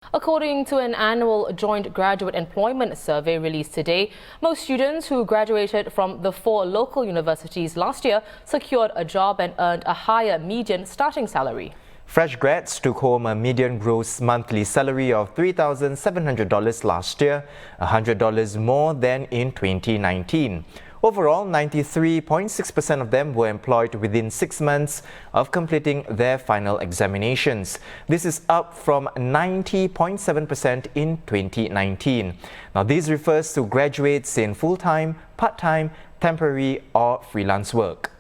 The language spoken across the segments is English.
According to an annual joint graduate employment survey released today, most students who graduated from the 4 local universities last year secured a job and earned a higher median starting salary. Fresh grads took home a median gross monthly salary of $3,700 last year, $100 more than in 2019. Overall, 93.6% of them were employed within 6 months of completing their final examinations. This is up from 90.7% in 2019. Now, this refers to graduates in full-time, part-time, temporary or freelance work.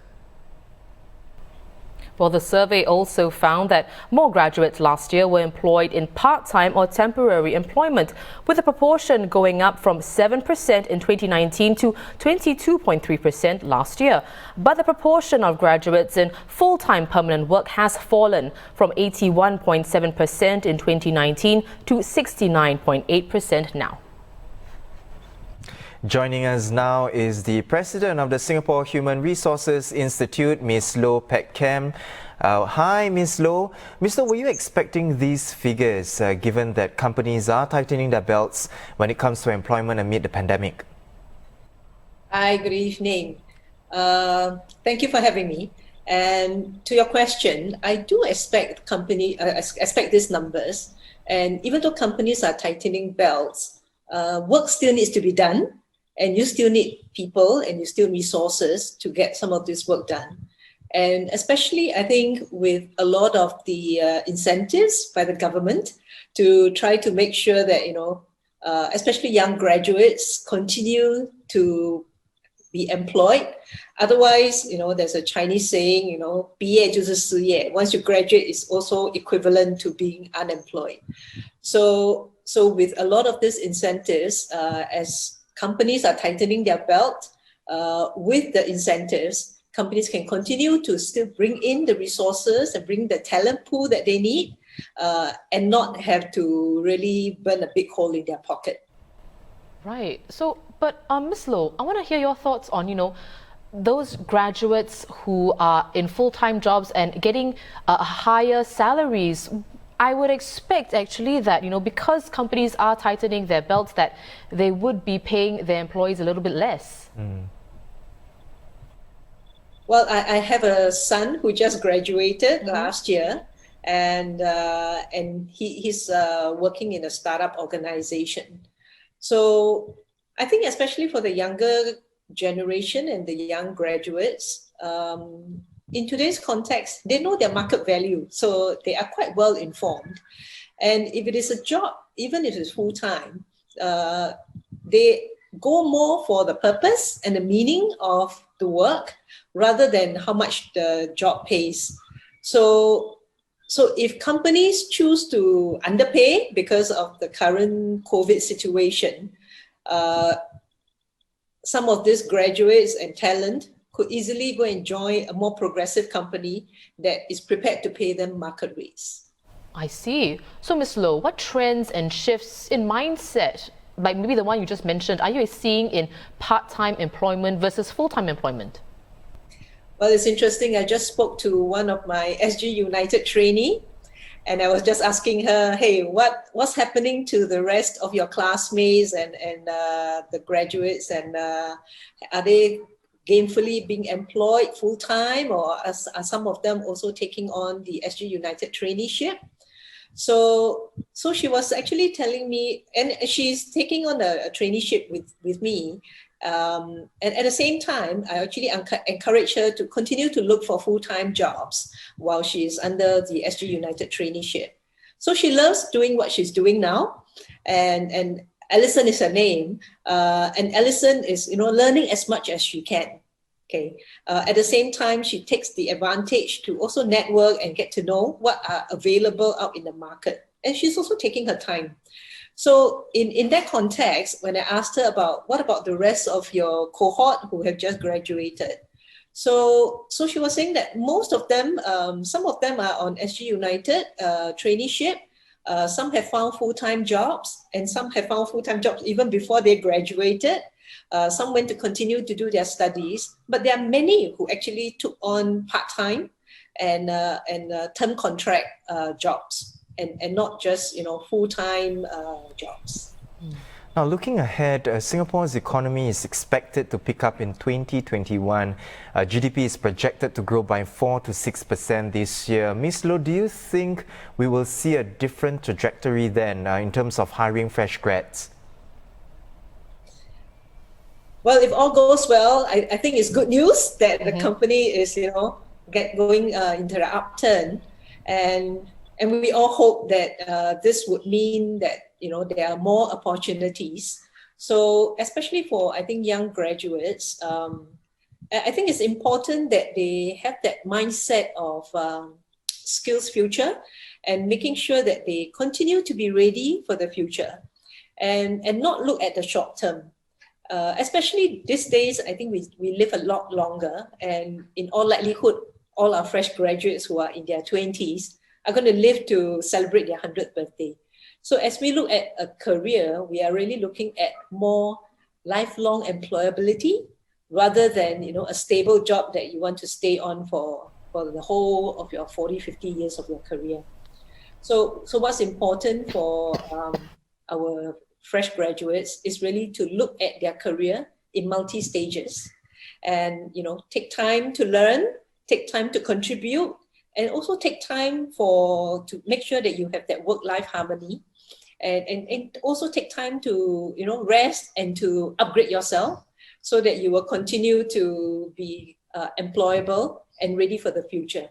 Well, the survey also found that more graduates last year were employed in part-time or temporary employment, with the proportion going up from 7% in 2019 to 22.3% last year. But the proportion of graduates in full-time permanent work has fallen from 81.7% in 2019 to 69.8% now. Joining us now is the President of the Singapore Human Resources Institute, Ms. Loh Pek Kem. Hi, Ms. Loh. Ms. Loh, were you expecting these figures given that companies are tightening their belts when it comes to employment amid the pandemic? Hi, good evening. Thank you for having me. And to your question, I do expect expect these numbers. And even though companies are tightening belts, work still needs to be done. And you still need people and you still need resources to get some of this work done. And especially, I think, with a lot of the incentives by the government to try to make sure that, especially young graduates continue to be employed. Otherwise, there's a Chinese saying, 毕业就是失业. Once you graduate, it's also equivalent to being unemployed. So with a lot of these incentives, as companies are tightening their belt, with the incentives, companies can continue to still bring in the resources and bring the talent pool that they need, and not have to really burn a big hole in their pocket. Right. So, but Ms. Loh, I want to hear your thoughts on, those graduates who are in full-time jobs and getting higher salaries. I would expect actually that, because companies are tightening their belts, that they would be paying their employees a little bit less. Well, I have a son who just graduated last year, and he's working in a startup organization. So I think especially for the younger generation and the young graduates, in today's context, they know their market value, so they are quite well informed. And if it is a job, even if it's full-time, they go more for the purpose and the meaning of the work rather than how much the job pays. So if companies choose to underpay because of the current COVID situation, some of these graduates and talent could easily go and join a more progressive company that is prepared to pay them market rates. I see. So, Ms. Loh, what trends and shifts in mindset, like maybe the one you just mentioned, are you seeing in part-time employment versus full-time employment? Well, it's interesting. I just spoke to one of my SG United trainee, and I was just asking her, hey, what's happening to the rest of your classmates and the graduates, and are they gainfully being employed full-time, or are some of them also taking on the SG United traineeship? So she was actually telling me, and she's taking on a traineeship with me, and at the same time, I actually encourage her to continue to look for full-time jobs while she's under the SG United traineeship. So she loves doing what she's doing now, and Alison is her name, and Alison is learning as much as she can. Okay. At the same time, she takes the advantage to also network and get to know what are available out in the market, and she's also taking her time. So in that context, when I asked her about what about the rest of your cohort who have just graduated, so she was saying that most of them, some of them are on SG United traineeship. Some have found full-time jobs, and some have found full-time jobs even before they graduated. Some went to continue to do their studies, but there are many who actually took on part-time and term contract jobs. and not just full-time jobs. Now, looking ahead, Singapore's economy is expected to pick up in 2021. GDP is projected to grow by 4 to 6% this year. Ms. Loh, do you think we will see a different trajectory then in terms of hiring fresh grads? Well, if all goes well, I think it's good news that the company is, going into the upturn, and we all hope that this would mean that there are more opportunities. So especially for, I think, young graduates, I think it's important that they have that mindset of skills future and making sure that they continue to be ready for the future and not look at the short term. Especially these days, I think we live a lot longer, and in all likelihood, all our fresh graduates who are in their 20s are going to live to celebrate their 100th birthday. So as we look at a career, we are really looking at more lifelong employability rather than, a stable job that you want to stay on for the whole of your 40, 50 years of your career. So what's important for our fresh graduates is really to look at their career in multi-stages and, take time to learn, take time to contribute, and also take time to make sure that you have that work-life harmony. And also take time to rest and to upgrade yourself so that you will continue to be employable and ready for the future.